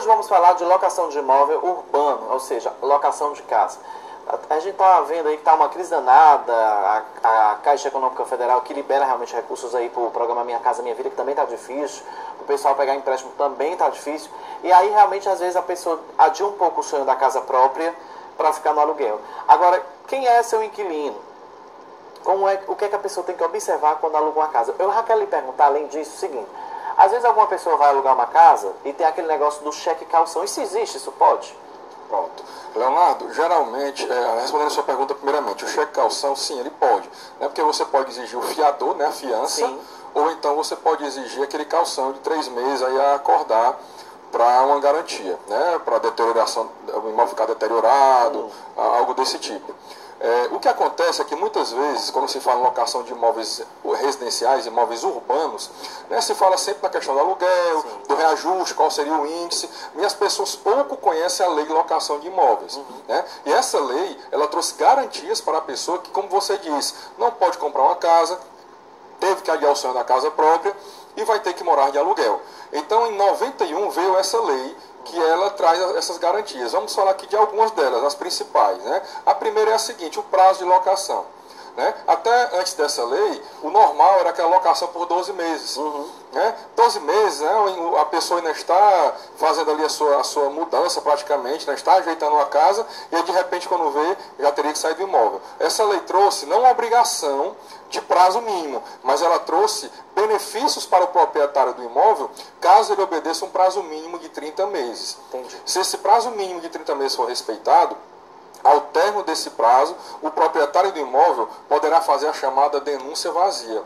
hoje vamos falar de locação de imóvel urbano, ou seja, locação de casa. A gente está vendo aí que está uma crise danada, a Caixa Econômica Federal, que libera realmente recursos aí para o programa Minha Casa Minha Vida, que também está difícil, o pessoal pegar empréstimo também está difícil, e aí realmente às vezes a pessoa adia um pouco o sonho da casa própria para ficar no aluguel. Agora, quem é seu inquilino? O que é que a pessoa tem que observar quando aluga uma casa? Eu já quero lhe perguntar, além disso, o seguinte: às vezes alguma pessoa vai alugar uma casa e tem aquele negócio do cheque calção. Isso existe? Isso pode? Pronto. Leonardo, geralmente, respondendo a sua pergunta primeiramente, o cheque calção, sim, ele pode. Né? Porque você pode exigir o fiador, né, a fiança, sim, ou então você pode exigir aquele calção de 3 meses aí a acordar para uma garantia, né? Para deterioração, o imóvel ficar deteriorado, algo desse tipo. O que acontece é que muitas vezes, quando se fala em locação de imóveis residenciais, imóveis urbanos, né, se fala sempre na questão do aluguel, sim, do reajuste, qual seria o índice, e as pessoas pouco conhecem a lei de locação de imóveis. Né? E essa lei, ela trouxe garantias para a pessoa que, como você disse, não pode comprar uma casa, teve que adiar o sonho da casa própria e vai ter que morar de aluguel. Então, em 91 veio essa lei que ela traz essas garantias. Vamos falar aqui de algumas delas, as principais. Né? A primeira é a seguinte: o prazo de locação. Né? Até antes dessa lei, o normal era aquela locação por 12 meses. Né? 12 meses, né? A pessoa ainda está fazendo ali a sua mudança praticamente, né? Está ajeitando a casa e aí, de repente, quando vê, já teria que sair do imóvel. Essa lei trouxe não uma obrigação de prazo mínimo, mas ela trouxe benefícios para o proprietário do imóvel caso ele obedeça um prazo mínimo de 30 meses. Entendi. Se esse prazo mínimo de 30 meses for respeitado, ao término desse prazo, o proprietário do imóvel poderá fazer a chamada denúncia vazia.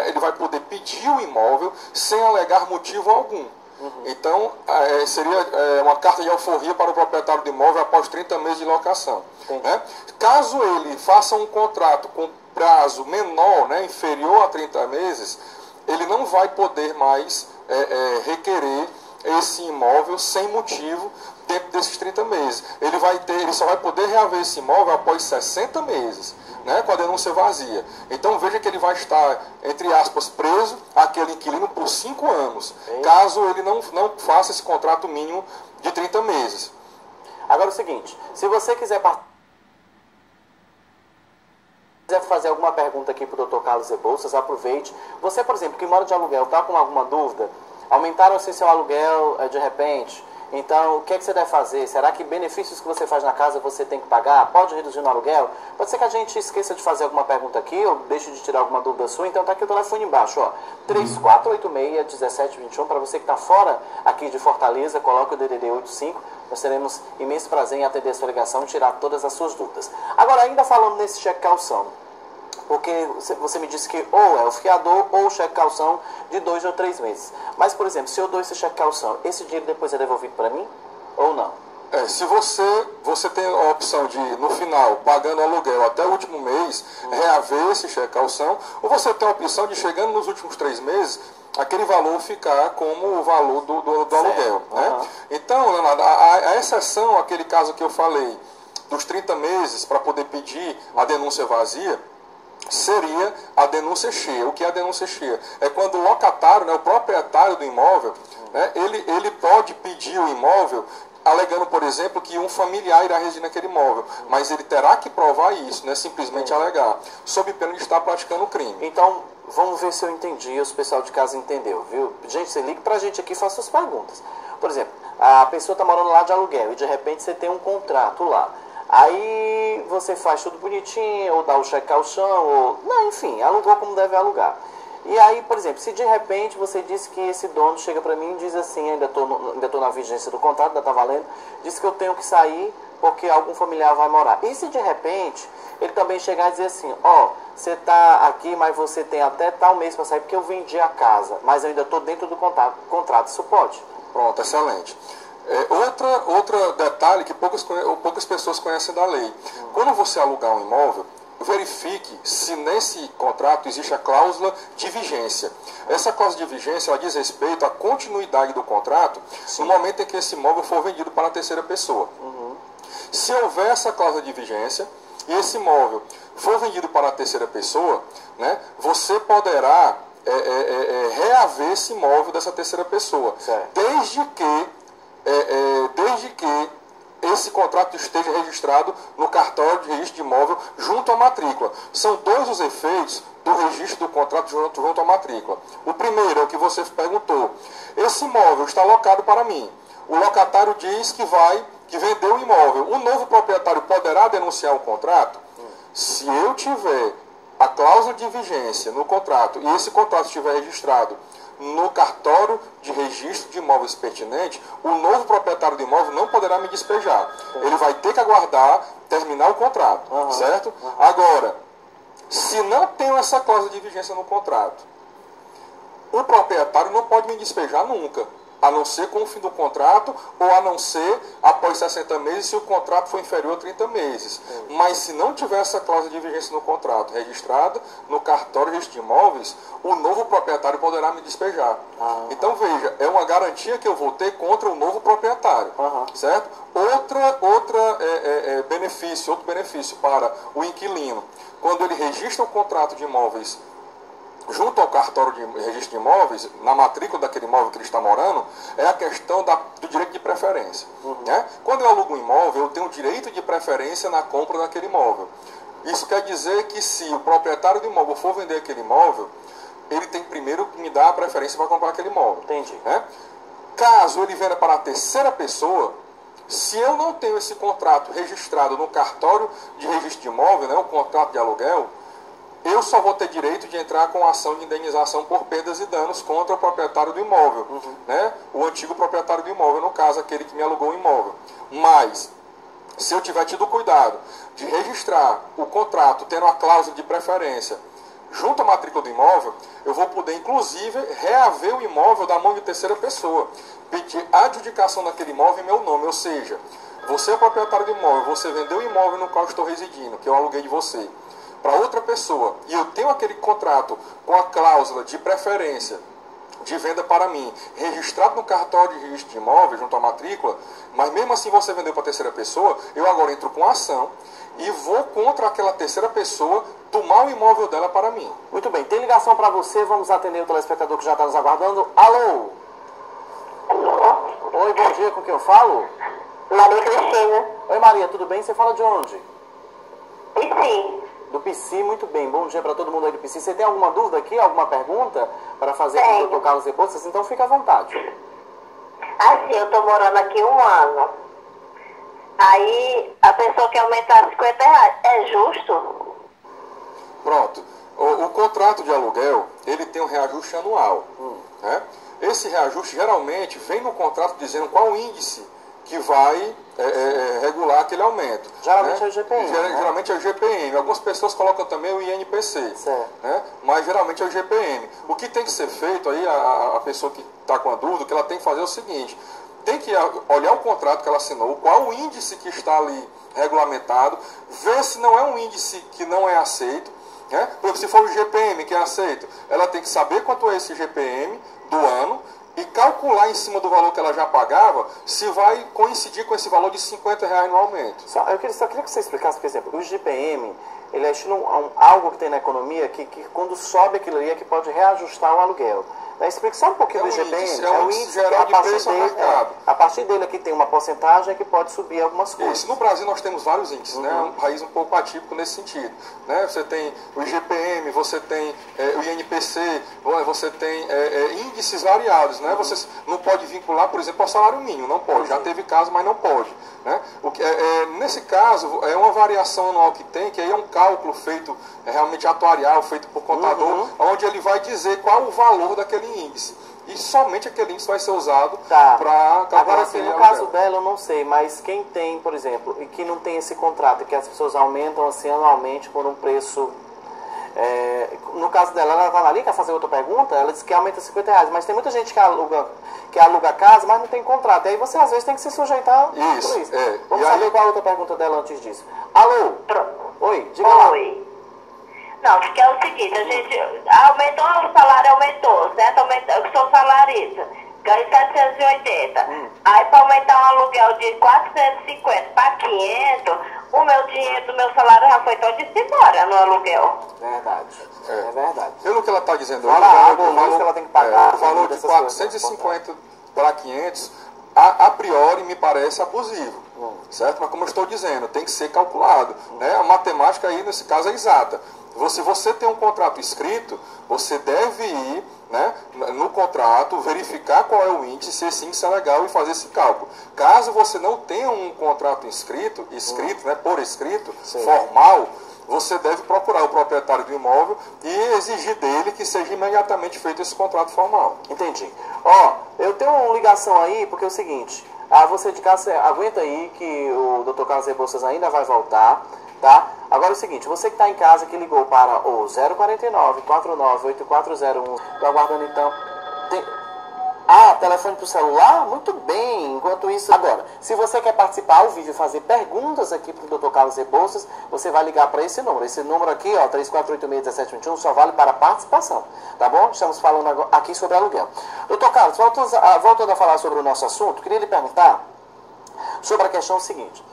Ele vai poder pedir o imóvel sem alegar motivo algum. Então, seria uma carta de alforria para o proprietário do imóvel após 30 meses de locação. Né? Caso ele faça um contrato com prazo menor, né, inferior a 30 meses, ele não vai poder mais requerer esse imóvel sem motivo dentro desses 30 meses. Ele só vai poder reaver esse imóvel após 60 meses, né, com a denúncia vazia. Então veja que ele vai estar, entre aspas, preso àquele inquilino por 5 anos, caso ele não faça esse contrato mínimo de 30 meses. Agora é o seguinte: se você quiser fazer alguma pergunta aqui para o Dr. Carlos Rebouças, aproveite. Você, por exemplo, que mora de aluguel, está com alguma dúvida? Aumentaram assim seu aluguel de repente? Então, o que é que você deve fazer? Será que benefícios que você faz na casa você tem que pagar? Pode reduzir no aluguel? Pode ser que a gente esqueça de fazer alguma pergunta aqui ou deixe de tirar alguma dúvida sua. Então tá aqui o telefone embaixo, ó, 3486-1721. Para você que está fora aqui de Fortaleza, coloque o DDD 85. Nós teremos imenso prazer em atender a sua ligação e tirar todas as suas dúvidas. Agora, ainda falando nesse cheque calção, porque você me disse que ou é o fiador ou o cheque calção de 2 ou 3 meses. Mas, por exemplo, se eu dou esse cheque calção, esse dinheiro depois é devolvido para mim ou não? Se você tem a opção de, no final, pagando aluguel até o último mês, reaver esse cheque calção, ou você tem a opção de, chegando nos últimos 3 meses, aquele valor ficar como o valor do aluguel. Né? Então, Leonardo, a exceção, aquele caso que eu falei, dos 30 meses para poder pedir a denúncia vazia, seria a denúncia cheia. O que é a denúncia cheia? É quando o locatário, né, o proprietário do imóvel, né, ele pode pedir o imóvel alegando, por exemplo, que um familiar irá residir naquele imóvel, mas ele terá que provar isso, não é simplesmente alegar, sob pena de estar praticando o crime. Então, vamos ver se eu entendi, o pessoal de casa entendeu, viu? Gente, você liga pra gente aqui e faça suas perguntas. Por exemplo, a pessoa está morando lá de aluguel e de repente você tem um contrato lá. Aí você faz tudo bonitinho, ou dá o cheque calção, ou... Não, enfim, alugou como deve alugar. E aí, por exemplo, se de repente você disse que esse dono chega para mim e diz assim, ainda tô na vigência do contrato, ainda está valendo, diz que eu tenho que sair porque algum familiar vai morar. E se de repente ele também chegar e dizer assim, ó, você está aqui, mas você tem até tal mês para sair porque eu vendi a casa, mas eu ainda estou dentro do contrato, isso pode? Pronto, excelente. Outro detalhe que poucas pessoas conhecem da lei. Quando você alugar um imóvel, verifique se nesse contrato existe a cláusula de vigência. Essa cláusula de vigência ela diz respeito à continuidade do contrato no momento em que esse imóvel for vendido para a terceira pessoa. Se houver essa cláusula de vigência e esse imóvel for vendido para a terceira pessoa, né, você poderá reaver esse imóvel dessa terceira pessoa, desde que contrato esteja registrado no cartório de registro de imóvel junto à matrícula. São dois os efeitos do registro do contrato junto à matrícula. O primeiro é o que você perguntou. Esse imóvel está locado para mim. O locatário diz que vendeu o imóvel. O novo proprietário poderá denunciar o contrato? Se eu tiver a cláusula de vigência no contrato e esse contrato estiver registrado no cartório de registro de imóveis pertinente, o novo proprietário do imóvel não poderá me despejar. Ele vai ter que aguardar terminar o contrato, certo? Agora, se não tenho essa cláusula de vigência no contrato, o proprietário não pode me despejar nunca, a não ser com o fim do contrato ou a não ser após 60 meses se o contrato for inferior a 30 meses. Mas se não tiver essa cláusula de vigência no contrato registrada no cartório de registro de imóveis, o novo proprietário poderá me despejar. Então veja, é uma garantia que eu vou ter contra o novo proprietário, certo? Outro benefício para o inquilino, quando ele registra o contrato de imóveis junto ao cartório de registro de imóveis, na matrícula daquele imóvel que ele está morando, é a questão do direito de preferência. Né? Quando eu alugo um imóvel, eu tenho direito de preferência na compra daquele imóvel. Isso quer dizer que se o proprietário do imóvel for vender aquele imóvel, ele tem primeiro que me dar a preferência para comprar aquele imóvel. Entendi. Né? Caso ele venda para a terceira pessoa, se eu não tenho esse contrato registrado no cartório de registro de imóvel, né, o contrato de aluguel, eu só vou ter direito de entrar com ação de indenização por perdas e danos contra o proprietário do imóvel, né? O antigo proprietário do imóvel, no caso, aquele que me alugou o imóvel. Mas, se eu tiver tido cuidado de registrar o contrato tendo a cláusula de preferência junto à matrícula do imóvel, eu vou poder, inclusive, reaver o imóvel da mão de terceira pessoa, pedir a adjudicação daquele imóvel em meu nome, ou seja, você é o proprietário do imóvel, você vendeu o imóvel no qual eu estou residindo, que eu aluguei de você, para outra pessoa, e eu tenho aquele contrato com a cláusula de preferência de venda para mim, registrado no cartório de registro de imóveis, junto à matrícula, mas mesmo assim você vendeu para a terceira pessoa, eu agora entro com ação e vou contra aquela terceira pessoa tomar o imóvel dela para mim. Muito bem, tem ligação para você, vamos atender o telespectador que já está nos aguardando. Alô? Oi, bom dia, com quem eu falo? Maria Cristina. Oi Maria, tudo bem? Você fala de onde? Sim. Do PC, muito bem. Bom dia para todo mundo aí do PC. Você tem alguma dúvida aqui, alguma pergunta para fazer com o Dr. Carlos Rebouças? Então fica à vontade. Assim, eu estou morando aqui 1 ano. Aí a pessoa quer aumentar R$50. É justo? Pronto. O contrato de aluguel, ele tem um reajuste anual. Né? Esse reajuste geralmente vem no contrato dizendo qual o índice que vai regular aquele aumento. Geralmente né? é o GPM. Geralmente é o GPM. Algumas pessoas colocam também o INPC. Né? Mas geralmente é o GPM. O que tem que ser feito aí, a pessoa que está com a dúvida, o que ela tem que fazer é o seguinte: tem que olhar o contrato que ela assinou, qual o índice que está ali regulamentado, ver se não é um índice que não é aceito. Né? Porque se for o GPM que é aceito, ela tem que saber quanto é esse GPM do ano e calcular em cima do valor que ela já pagava, se vai coincidir com esse valor de R$50 no aumento. Eu só queria que você explicasse, por exemplo, o GPM, ele é estilo algo que tem na economia que quando sobe aquilo ali é que pode reajustar o aluguel. Explica só um pouquinho do GPM. É o índice geral de preço ao mercado. A partir dele aqui tem uma porcentagem que pode subir algumas coisas. Isso. No Brasil nós temos vários índices, né? Um país um pouco atípico nesse sentido. Né? Você tem o IGPM, você tem o INPC, você tem índices variados. Né? Você não pode vincular, por exemplo, ao salário mínimo. Não pode. Já teve caso, mas não pode. Né? Nesse caso, é uma variação anual que tem, que aí é um cálculo feito realmente atuarial, feito por contador, onde ele vai dizer qual o valor daquele índice. E somente aquele índice vai ser usado para calcular. Agora, assim, no caso dela, eu não sei, mas quem tem, por exemplo, e que não tem esse contrato, que as pessoas aumentam assim anualmente por um preço. No caso dela, ela vai ali, quer fazer outra pergunta, ela disse que aumenta R$50, mas tem muita gente que aluga a casa, mas não tem contrato. E aí você às vezes tem que se sujeitar por isso. Vamos saber qual a outra pergunta dela antes disso. Alô? Oi, diga lá. Oi. Não, porque é o seguinte, a gente aumentou, o salário aumentou, certo? Eu sou salarista, ganho 780. Aí para aumentar um aluguel de 450 para 500, o meu dinheiro do meu salário já foi todo embora no aluguel. Verdade. É verdade. Pelo que ela está dizendo, o valor que ela tem que pagar, o valor de 450 para 500 a priori me parece abusivo, certo? Mas como eu estou dizendo, tem que ser calculado, né? A matemática aí, nesse caso, é exata. Se você tem um contrato escrito, você deve ir, né, no contrato, verificar qual é o índice, se esse índice é legal e fazer esse cálculo. Caso você não tenha um contrato escrito, né, por escrito, sim, formal, você deve procurar o proprietário do imóvel e exigir dele que seja imediatamente feito esse contrato formal. Entendi. Ó, eu tenho uma ligação aí, porque é o seguinte, você de casa, aguenta aí que o Dr. Carlos Rebouças ainda vai voltar, tá? Agora é o seguinte, você que está em casa, que ligou para o 049-49-8401, estou aguardando então. Telefone para o celular? Muito bem. Enquanto isso, agora, se você quer participar ao vivo e fazer perguntas aqui para o Dr. Carlos Rebouças, você vai ligar para esse número. Esse número aqui, ó, 3486-1721, só vale para participação, tá bom? Estamos falando aqui sobre aluguel. Dr. Carlos, voltando a falar sobre o nosso assunto, queria lhe perguntar sobre a questão seguinte.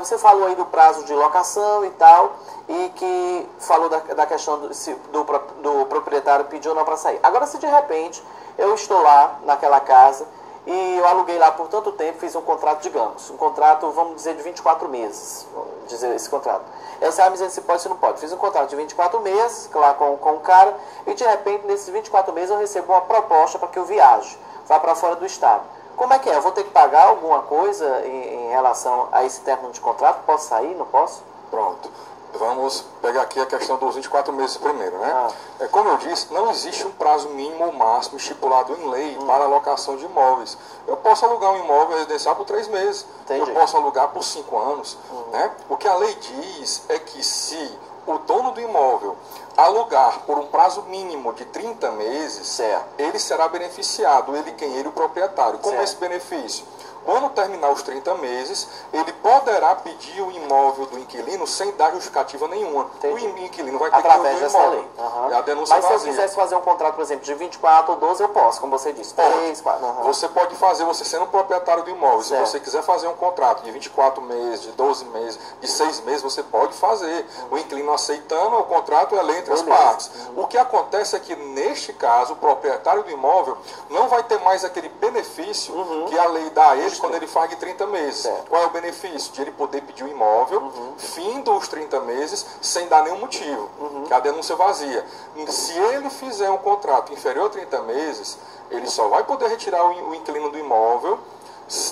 Você falou aí do prazo de locação e tal, e que falou da questão do proprietário pedir ou não para sair. Agora, se de repente eu estou lá naquela casa e eu aluguei lá por tanto tempo, fiz um contrato, digamos, um contrato, vamos dizer, de 24 meses, vamos dizer esse contrato. Eu sabe dizer se pode ou se não pode. Fiz um contrato de 24 meses lá com o cara, e de repente, nesses 24 meses, eu recebo uma proposta para que eu viaje, vá para fora do estado. Como é que é? Eu vou ter que pagar alguma coisa em relação a esse término de contrato? Posso sair? Não posso? Pronto. Vamos pegar aqui a questão dos 24 meses primeiro, né? Como eu disse, não existe um prazo mínimo ou máximo estipulado em lei para alocação de imóveis. Eu posso alugar um imóvel residencial por 3 meses. Entendi. Eu posso alugar por 5 anos. Né? O que a lei diz é que se o dono do imóvel alugar por um prazo mínimo de 30 meses, certo, ele será beneficiado, ele o proprietário. Como é esse benefício? Quando terminar os 30 meses, ele poderá pedir o imóvel do inquilino sem dar justificativa nenhuma. Entendi. O inquilino vai ter através que dessa lei. A denúncia Mas vazia. Se eu quisesse fazer um contrato, por exemplo, de 24 ou 12, eu posso, como você disse. 3, 4. Você pode fazer, você sendo proprietário do imóvel. Certo. Se você quiser fazer um contrato de 24 meses, de 12 meses, de 6 meses, você pode fazer. O inquilino aceitando, o contrato é lei entre as partes. O que acontece é que, neste caso, o proprietário do imóvel não vai ter mais aquele benefício que a lei dá a ele quando ele faz de 30 meses. Certo. Qual é o benefício? De ele poder pedir o imóvel, fim dos 30 meses, sem dar nenhum motivo, que a denúncia vazia. Se ele fizer um contrato inferior a 30 meses, ele só vai poder retirar o inquilino do imóvel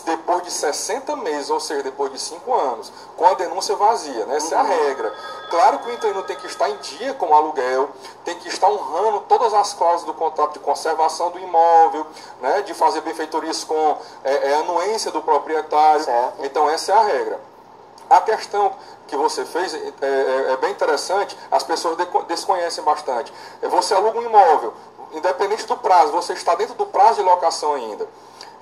depois de 60 meses, ou seja, depois de 5 anos, com a denúncia vazia, né? Essa é a regra. Claro que o inquilino tem que estar em dia com o aluguel, tem que estar honrando todas as cláusulas do contrato de conservação do imóvel, né? De fazer benfeitorias com anuência do proprietário. Certo. Então essa é a regra. A questão que você fez é bem interessante, as pessoas desconhecem bastante. Você aluga um imóvel, independente do prazo, você está dentro do prazo de locação ainda.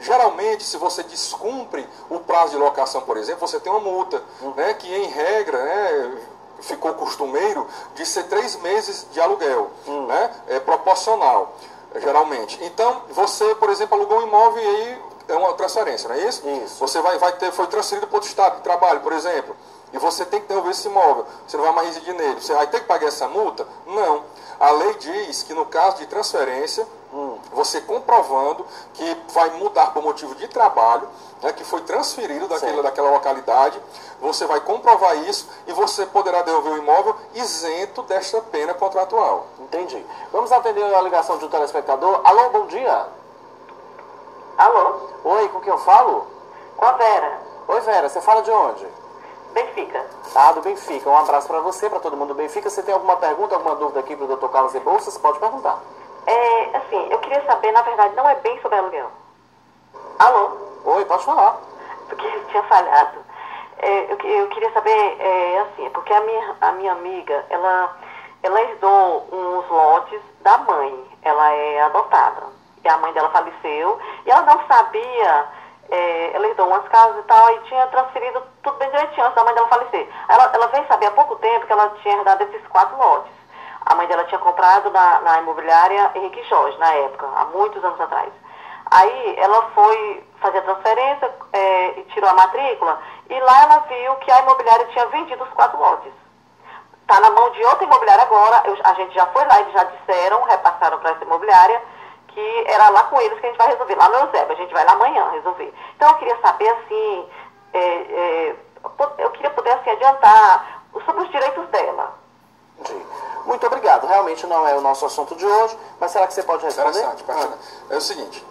Geralmente, se você descumpre o prazo de locação, por exemplo, você tem uma multa, né, que em regra, né, ficou costumeiro de ser 3 meses de aluguel, né, é proporcional, geralmente. Então, você, por exemplo, alugou um imóvel e aí é uma transferência, não é isso? Isso. Você foi transferido para outro estado de trabalho, por exemplo, e você tem que devolver esse imóvel, você não vai mais residir nele, você vai ter que pagar essa multa? Não. A lei diz que no caso de transferência, você comprovando que vai mudar por motivo de trabalho, né, que foi transferido daquela localidade, você vai comprovar isso e você poderá devolver o imóvel isento desta pena contratual. Entendi. Vamos atender a ligação de um telespectador. Alô, bom dia. Alô? Oi, com quem eu falo? Com a Vera. Oi, Vera, você fala de onde? Benfica. Do Benfica. Um abraço para você, para todo mundo do Benfica. Você tem alguma pergunta, alguma dúvida aqui para o Dr. Carlos Rebouças? Pode perguntar. Assim, eu queria saber, na verdade, não é bem sobre aluguel. Alô? Oi, pode falar. Porque eu tinha falhado. Eu queria saber, assim, porque a minha amiga, ela herdou uns lotes da mãe. Ela é adotada. E a mãe dela faleceu. E ela não sabia, ela herdou umas casas e tal, e tinha transferido tudo bem direitinho antes da mãe dela falecer. Ela veio saber há pouco tempo que ela tinha herdado esses 4 lotes. A mãe dela tinha comprado na imobiliária Henrique Jorge, na época, há muitos anos atrás. Aí ela foi fazer a transferência e tirou a matrícula, e lá ela viu que a imobiliária tinha vendido os 4 lotes. Está na mão de outra imobiliária agora, a gente já foi lá, eles já disseram, repassaram para essa imobiliária, que era lá com eles que a gente vai resolver, lá no Eusébio, a gente vai lá amanhã resolver. Então eu queria saber, assim, eu queria poder assim, adiantar sobre os direitos dela. Entendi. Muito obrigado. Realmente não é o nosso assunto de hoje, mas será que você pode responder? Interessante. É o seguinte,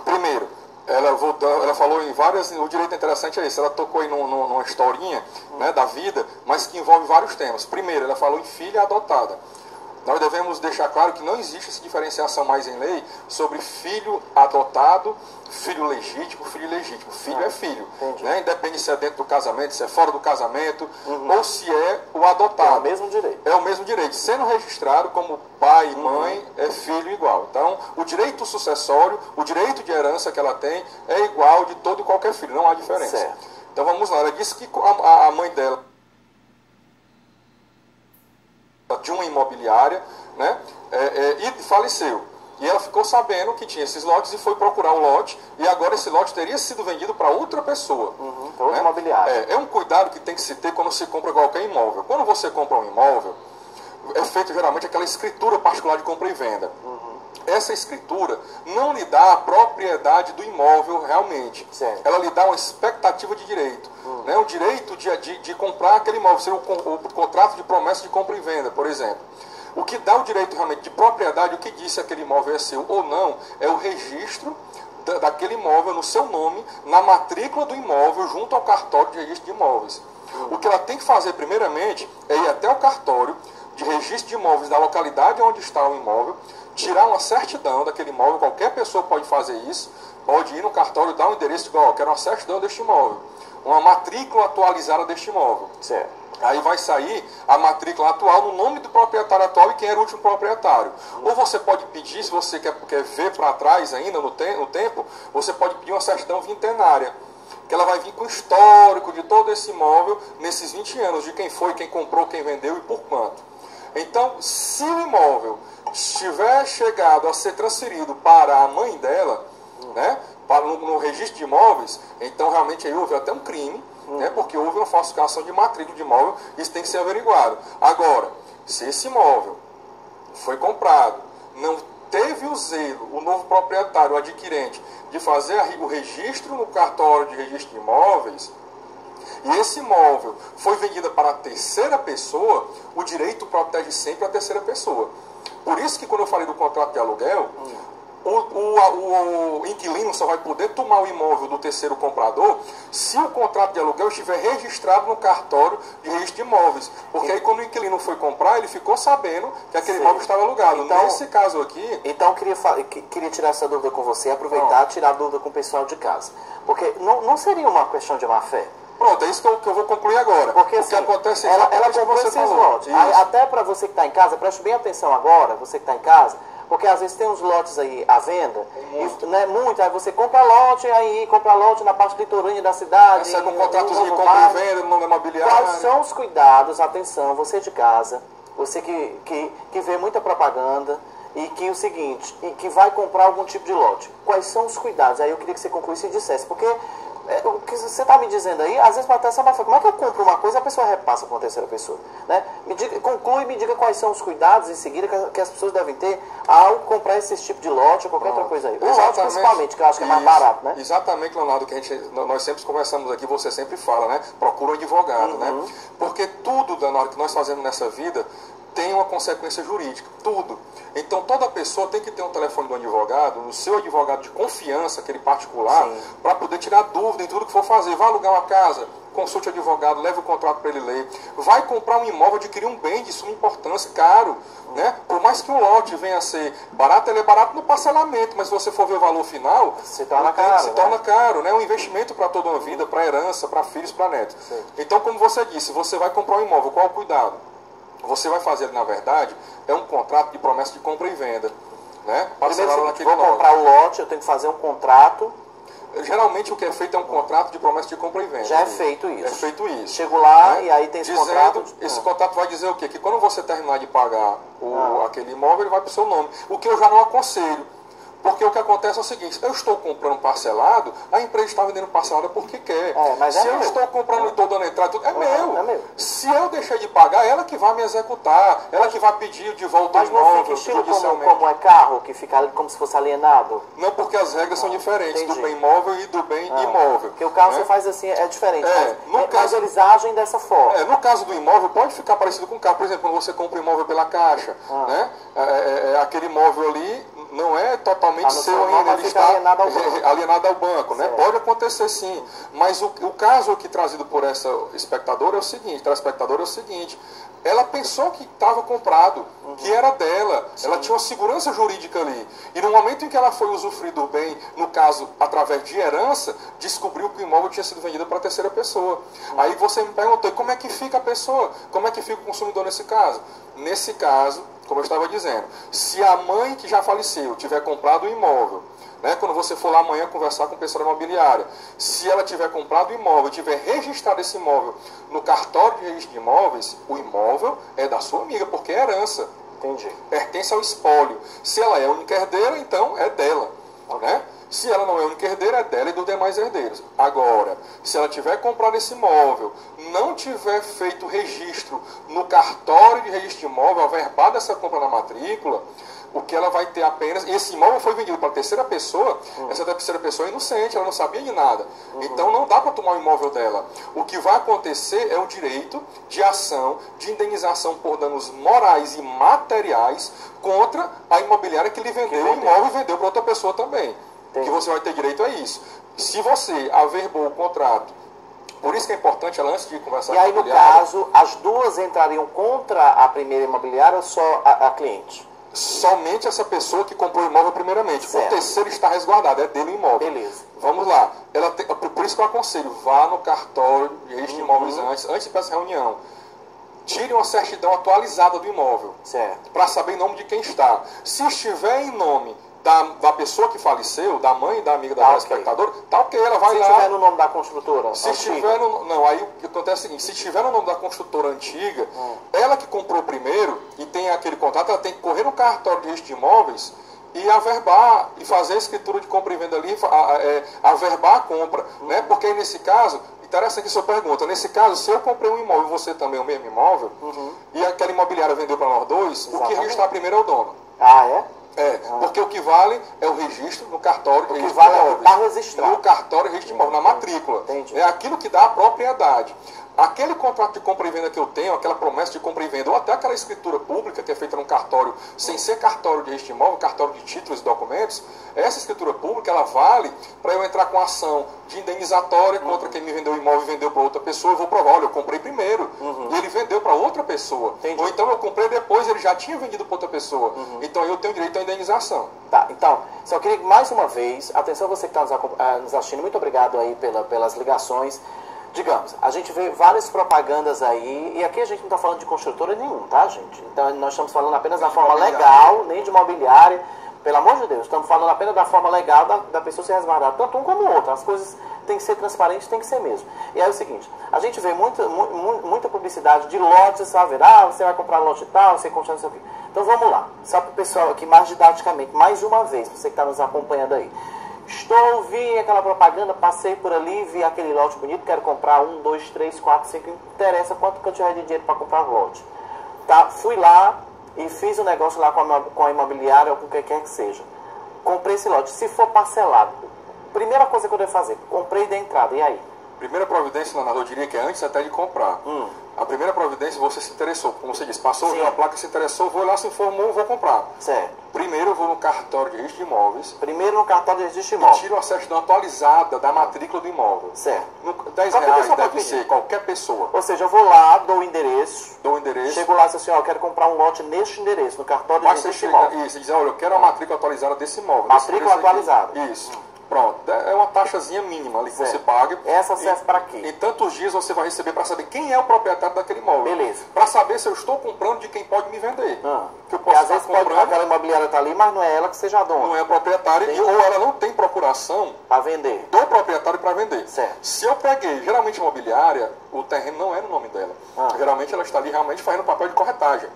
primeiro, ela falou em várias, o direito interessante é esse, ela tocou aí numa historinha, né, da vida, mas que envolve vários temas. Primeiro, ela falou em filha adotada. Nós devemos deixar claro que não existe essa diferenciação mais em lei sobre filho adotado, filho legítimo, filho ilegítimo. Filho é filho, né? Independe se é dentro do casamento, se é fora do casamento, ou se é o adotado. É o mesmo direito. É o mesmo direito. Sendo registrado como pai e mãe, é filho igual. Então, o direito sucessório, o direito de herança que ela tem é igual de todo e qualquer filho, não há diferença. Certo. Então, vamos lá. Ela disse que a mãe dela de uma imobiliária, né, e faleceu. E ela ficou sabendo que tinha esses lotes e foi procurar o lote, e agora esse lote teria sido vendido para outra pessoa. Outra imobiliária. É um cuidado que tem que se ter quando se compra qualquer imóvel. Quando você compra um imóvel, é feita geralmente aquela escritura particular de compra e venda. Essa escritura não lhe dá a propriedade do imóvel realmente. Certo. Ela lhe dá uma expectativa de direito. Né? O direito de comprar aquele imóvel, seria o contrato de promessa de compra e venda, por exemplo. O que dá o direito realmente de propriedade, o que diz se aquele imóvel é seu ou não, é o registro daquele imóvel no seu nome, na matrícula do imóvel, junto ao cartório de registro de imóveis. O que ela tem que fazer primeiramente é ir até o cartório de registro de imóveis da localidade onde está o imóvel, tirar uma certidão daquele imóvel, qualquer pessoa pode fazer isso, pode ir no cartório, dar um endereço e dizer, quero uma certidão deste imóvel, uma matrícula atualizada deste imóvel. Certo. Aí vai sair a matrícula atual no nome do proprietário atual e quem era o último proprietário. Ou você pode pedir, se você quer ver para trás ainda no tempo, você pode pedir uma certidão vintenária, que ela vai vir com o histórico de todo esse imóvel nesses 20 anos, de quem foi, quem comprou, quem vendeu e por quanto. Então, se o imóvel estiver chegado a ser transferido para a mãe dela, né, no registro de imóveis, então realmente aí houve até um crime, né, porque houve uma falsificação de matrícula de imóvel, isso tem que ser averiguado. Agora, se esse imóvel foi comprado, não teve o zelo, o novo proprietário, o adquirente, de fazer o registro no cartório de registro de imóveis, e esse imóvel foi vendido para a terceira pessoa, o direito protege sempre a terceira pessoa. Por isso que quando eu falei do contrato de aluguel, o inquilino só vai poder tomar o imóvel do terceiro comprador se o contrato de aluguel estiver registrado no cartório de registro de imóveis. Porque aí quando o inquilino foi comprar, ele ficou sabendo que aquele imóvel estava alugado. Então, nesse caso aqui... Então, queria tirar essa dúvida com você, aproveitar e tirar a dúvida com o pessoal de casa. Porque não seria uma questão de má-fé? Pronto, é isso que eu vou concluir agora. Porque assim, acontece ela exatamente comprou o que você esses falou. lotes. Aí, até para você que está em casa, preste bem atenção agora, você que está em casa, porque às vezes tem uns lotes aí à venda, muito, aí você compra lote na parte litorânea da cidade. Recebe um contratozinho de compra e venda, no imobiliário. Quais são os cuidados, atenção, você de casa, você que vê muita propaganda, e que o seguinte, e que vai comprar algum tipo de lote, quais são os cuidados? Aí eu queria que você concluísse e dissesse, porque o que você está me dizendo aí, às vezes pode até ser uma... Como é que eu compro uma coisa e a pessoa repassa para uma terceira pessoa? Né? Conclui e me diga quais são os cuidados em seguida que as pessoas devem ter ao comprar esse tipo de lote ou qualquer outra coisa aí. O lote principalmente, que eu acho que é mais barato, né? Exatamente, Leonardo, que nós sempre conversamos aqui, você sempre fala, né? Procura um advogado, né? Porque tudo, Leonardo, que nós fazemos nessa vida tem uma consequência jurídica, tudo. Então toda pessoa tem que ter um telefone do advogado, o seu advogado de confiança, aquele particular, para poder tirar dúvida em tudo que for fazer. Vai alugar uma casa, consulte o advogado, leve o contrato para ele ler. Vai comprar um imóvel, adquirir um bem de suma importância, caro. Né? Por mais que um lote venha a ser barato, ele é barato no parcelamento, mas se você for ver o valor final, se torna caro. Né? É um investimento para toda uma vida, para herança, para filhos, para netos. Então, como você disse, você vai comprar um imóvel, qual o cuidado? Você vai fazer, na verdade, é um contrato de promessa de compra e venda. Né? Primeiro, se eu vou comprar o lote, eu tenho que fazer um contrato. Geralmente o que é feito é um contrato de promessa de compra e venda. Já é feito isso. É feito isso. Chego lá, né? E aí tem esse contrato. Esse contrato vai dizer o quê? Que quando você terminar de pagar aquele imóvel, ele vai para o seu nome. O que eu já não aconselho. Porque o que acontece é o seguinte, eu estou comprando parcelado, a empresa está vendendo parcelado porque quer. Mas se eu meu. estou comprando e estou dando entrada, tudo, é meu. Meu. Se eu deixar de pagar, ela que vai me executar, ela que vai pedir de volta o Mas não imóvel, fica estilo judicialmente. como é carro, que fica ali como se fosse alienado? Não, porque as regras são diferentes, entendi. do bem móvel e do bem imóvel. Porque o carro né? você faz assim, é diferente. Mas caso, eles agem dessa forma. No caso do imóvel, pode ficar parecido com o carro. Por exemplo, quando você compra um imóvel pela Caixa, né? Aquele imóvel ali não é totalmente seu ainda, ele está alienado ao banco. Né? Pode acontecer sim. Mas o caso aqui trazido por essa espectadora é o seguinte, ela pensou que estava comprado, que era dela, ela tinha uma segurança jurídica ali. E no momento em que ela foi usufruir do bem, no caso, através de herança, descobriu que o imóvel tinha sido vendido para terceira pessoa. Aí você me perguntou, como é que fica a pessoa? Como é que fica o consumidor nesse caso? Nesse caso, como eu estava dizendo, se a mãe que já faleceu tiver comprado o imóvel, né, quando você for lá amanhã conversar com o pessoal da imobiliária, se ela tiver comprado o imóvel, tiver registrado esse imóvel no cartório de registro de imóveis, o imóvel é da sua amiga, porque é herança. Entendi. Pertence ao espólio. Se ela é única herdeira, então é dela. Né? Se ela não é única herdeira, é dela e dos demais herdeiros. Agora, se ela tiver comprado esse imóvel, não tiver feito registro no cartório de registro de imóvel, averbado essa compra na matrícula, o que ela vai ter apenas... E esse imóvel foi vendido para terceira pessoa, essa terceira pessoa é inocente, ela não sabia de nada. Então não dá para tomar o imóvel dela. O que vai acontecer é o direito de ação, de indenização por danos morais e materiais contra a imobiliária que lhe vendeu o imóvel e vendeu para outra pessoa também. O que você vai ter direito é isso. Se você averbou o contrato, por isso que é importante ela, antes de conversar com a imobiliária... E aí, no caso, as duas entrariam contra a primeira imobiliária ou só a cliente? Somente essa pessoa que comprou o imóvel primeiramente. Certo. O terceiro está resguardado, é dele o imóvel. Beleza. Vamos lá. Por isso que eu aconselho, vá no cartório de registro de imóveis antes de essa reunião. Tire uma certidão atualizada do imóvel. Certo. Para saber em nome de quem está. Se estiver em nome da pessoa que faleceu, da mãe e da amiga da espectadora, tá ok, ela vai lá. Se estiver no nome da construtora se estiver não, aí o que acontece é o seguinte, se estiver no nome da construtora antiga, ela que comprou primeiro e tem aquele contrato, ela tem que correr no cartório de registro de imóveis e averbar, e fazer a escritura de compra e venda ali, averbar a compra, né? Porque aí nesse caso, interessante a sua pergunta, nesse caso, se eu comprei um imóvel e você também o mesmo imóvel, e aquela imobiliária vendeu para nós dois, o que registrar primeiro é o dono. Ah, é? Porque o que vale é o registro no cartório de registro de imóveis. No cartório de registro de imóveis, na matrícula. Entendi. É aquilo que dá a propriedade. Aquele contrato de compra e venda que eu tenho, aquela promessa de compra e venda, ou até aquela escritura pública que é feita num cartório, sem ser cartório de registro de imóvel, cartório de títulos e documentos, essa escritura pública, ela vale para eu entrar com ação de indenizatória contra quem me vendeu o imóvel e vendeu para outra pessoa. Eu vou provar, olha, eu comprei primeiro e ele vendeu para outra pessoa. Entendi. Ou então eu comprei depois ele já tinha vendido para outra pessoa. Então eu tenho direito à indenização. Tá, então, só queria mais uma vez, atenção você que está nos assistindo, muito obrigado aí pelas ligações. Digamos, a gente vê várias propagandas aí, e aqui a gente não está falando de construtora nenhum, tá, gente? Então nós estamos falando apenas da forma legal, nem de imobiliária, pelo amor de Deus, estamos falando apenas da forma legal da pessoa se resguardar, tanto um como o outro. As coisas têm que ser transparentes, tem que ser mesmo. E aí é o seguinte, a gente vê muita publicidade de lotes, você vai ver, você vai comprar lote tal, você compra não sei o quê. Então vamos lá, só para o pessoal aqui mais didaticamente, mais uma vez, você que está nos acompanhando aí. Vi aquela propaganda, passei por ali, vi aquele lote bonito, quero comprar 1, 2, 3, 4, 5, interessa quanto que eu tiver de dinheiro para comprar o lote. Tá? Fui lá e fiz um negócio lá com a imobiliária ou com quem quer que seja. Comprei esse lote. Se for parcelado, primeira coisa que eu devo fazer, comprei de entrada, e aí? Primeira providência, Leonardo, eu diria que é antes até de comprar. A primeira providência, você se interessou, como você disse, passou a placa, se interessou, vou lá, se informou, vou comprar. Certo. Primeiro eu vou no cartório de registro de imóveis. Primeiro no cartório de registro de imóveis. E tiro a certidão atualizada da matrícula do imóvel. Certo. R$10 deve ser, qualquer pessoa. Ou seja, eu vou lá, dou o endereço. Chego lá e digo assim, eu quero comprar um lote neste endereço, no cartório de registro de imóveis. Isso, e diz, olha, eu quero a matrícula atualizada desse imóvel. Matrícula atualizada. Isso. Pronto, é uma taxazinha mínima ali que você paga. Essa serve para quê? Em tantos dias você vai receber para saber quem é o proprietário daquele imóvel. Beleza. Para saber se eu estou comprando de quem pode me vender. Que eu posso às vezes aquela imobiliária está ali, mas não é ela que seja a dona. Não é a proprietária, ou ela não tem procuração para vender. Do proprietário para vender. Certo. Se eu peguei, geralmente imobiliária, o terreno não é no nome dela. Geralmente ela está ali realmente fazendo papel de corretagem.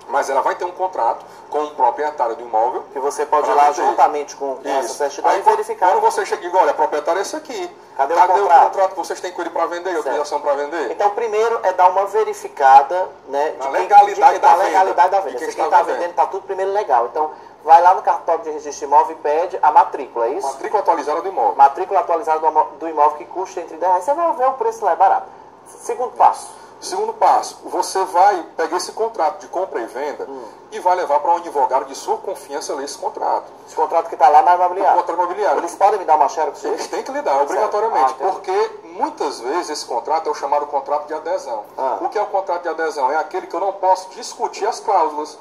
Mas ela vai ter um contrato com o proprietário do imóvel. Que você pode ir lá juntamente com essa certidão e verificar. Quando você chega e diz, olha, o proprietário é esse aqui. Cadê o contrato que vocês têm com ele para vender, autorização para vender? Então, primeiro é dar uma verificada, né, de legalidade da venda. Se quem está vendendo está tudo primeiro legal. Então, vai lá no cartório de registro de imóvel e pede a matrícula, é isso? Matrícula atualizada do imóvel. Matrícula atualizada do imóvel que custa entre R$10. Você vai ver o preço lá, é barato. Segundo passo. Segundo passo, você vai pegar esse contrato de compra e venda e vai levar para um advogado de sua confiança ler esse contrato. Esse contrato que está lá na imobiliária. O contrato imobiliário. Eles podem me dar uma xerox? Eles têm que lhe dar, obrigatoriamente, porque muitas vezes esse contrato é o chamado contrato de adesão. O que é o contrato de adesão? É aquele que eu não posso discutir as cláusulas.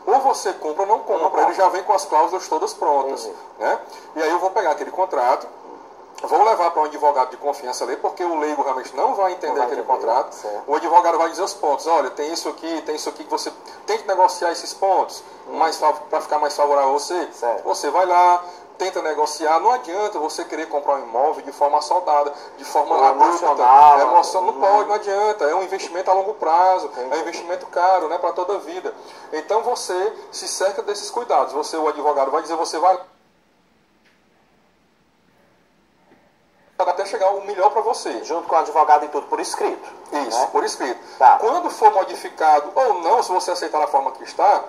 Ou você compra ou não compra, ele já vem com as cláusulas todas prontas. Né? E aí eu vou pegar aquele contrato, vou levar para um advogado de confiança ler, porque o leigo realmente não vai entender aquele contrato. O advogado vai dizer os pontos, olha, tem isso aqui que você tem que negociar esses pontos para ficar mais favorável a você. Você vai lá, tenta negociar. Não adianta você querer comprar um imóvel de forma soldada, de forma emocional. Não pode, não adianta. É um investimento a longo prazo, é um investimento caro, né, para toda a vida. Então você se cerca desses cuidados. O advogado vai dizer, você vai até chegar o melhor para você. Junto com o advogado e tudo, por escrito. Isso, né? Por escrito. Tá. Quando for modificado ou não, se você aceitar da forma que está,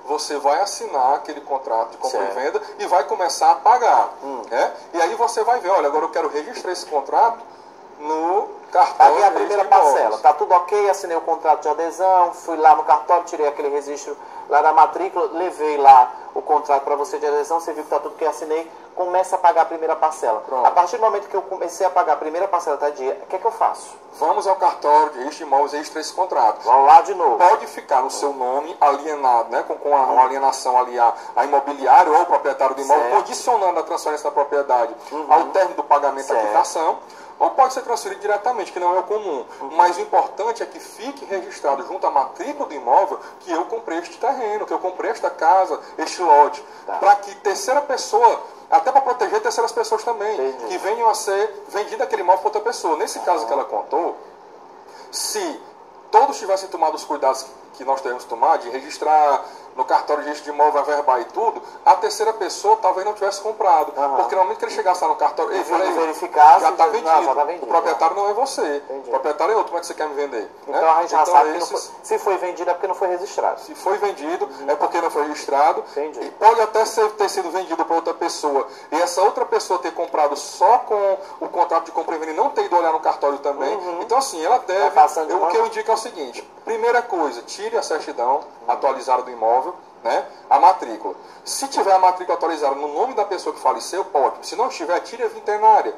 você vai assinar aquele contrato de compra e venda e vai começar a pagar. Né? E aí você vai ver, olha, agora eu quero registrar esse contrato no cartório. Paguei a primeira parcela, tá tudo ok, assinei o contrato de adesão, fui lá no cartório, tirei aquele registro lá da matrícula, levei lá o contrato para você de adesão, você viu que tá tudo que assinei, começa a pagar a primeira parcela. Pronto. A partir do momento que eu comecei a pagar a primeira parcela da dia, o que é que eu faço? Vamos ao cartório de registro de imóveis e registrar esse contrato. Vamos lá de novo. Pode ficar no seu nome alienado, né, com uma alienação ali a imobiliário ou o proprietário do imóvel, condicionando a transferência da propriedade ao término do pagamento da quitação. Ou pode ser transferido diretamente, que não é o comum. Mas o importante é que fique registrado junto à matrícula do imóvel que eu comprei este terreno, que eu comprei esta casa, este lote. Para que terceira pessoa, até para proteger terceiras pessoas também, que venham a ser vendido aquele imóvel para outra pessoa. Nesse caso que ela contou, se todos tivessem tomado os cuidados que nós devemos tomar, de registrar no cartório de registro de imóvel, averbar e tudo, a terceira pessoa talvez não tivesse comprado. Porque no momento que ele chegasse lá no cartório, verificar, já está vendido. Tá vendido. O proprietário não é você. O proprietário é outro. Como é que você quer me vender? Então né? a gente já sabe que se foi vendido é porque não foi registrado. Se foi vendido é porque não foi registrado. Entendi. E pode até ter sido vendido para outra pessoa. E essa outra pessoa ter comprado só com o contrato de compra e venda e não ter ido olhar no cartório também. Então assim, ela deve... O que eu indico é o seguinte. Primeira coisa, tire a certidão atualizada do imóvel. Né? A matrícula. Se tiver a matrícula atualizada no nome da pessoa que faleceu, pode. Se não tiver, tire a veterinária.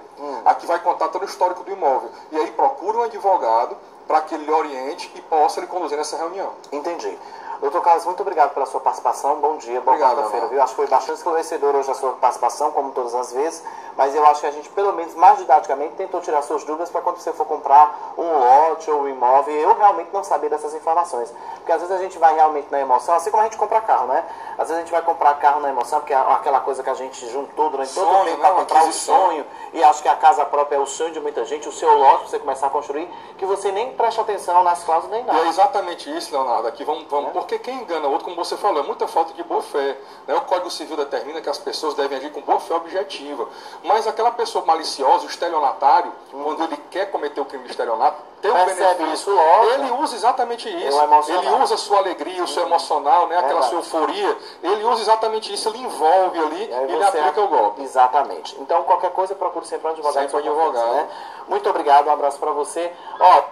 Aqui vai contar todo o histórico do imóvel. E aí procure um advogado para que ele lhe oriente e possa lhe conduzir nessa reunião. Entendi. Doutor Carlos, muito obrigado pela sua participação. Bom dia, boa quarta-feira, viu? Acho que foi bastante esclarecedor hoje a sua participação, como todas as vezes, mas eu acho que a gente, pelo menos mais didaticamente, tentou tirar suas dúvidas para quando você for comprar um lote ou um imóvel, eu realmente não sabia dessas informações. Porque às vezes a gente vai realmente na emoção, assim como a gente compra carro, né? Às vezes a gente vai comprar carro na emoção, porque é aquela coisa que a gente juntou durante todo o tempo para comprar um sonho, e acho que a casa própria é o sonho de muita gente, o seu lote, para você começar a construir, que você nem presta atenção nas cláusulas nem nada. E é exatamente isso, Leonardo. Aqui vamos porque quem engana o outro, como você falou, é muita falta de boa fé. Né? O Código Civil determina que as pessoas devem agir com boa fé objetiva. Mas aquela pessoa maliciosa, o estelionatário, quando ele quer cometer o crime de estelionato, tem um benefício, ele usa exatamente isso. Ele usa a sua alegria, o seu emocional, né? Aquela sua euforia. Ele usa exatamente isso, ele envolve ali e ele aplica o golpe. Exatamente. Então, qualquer coisa, procure sempre um advogado. Sempre um advogado. Né? Muito obrigado, um abraço para você. Ó,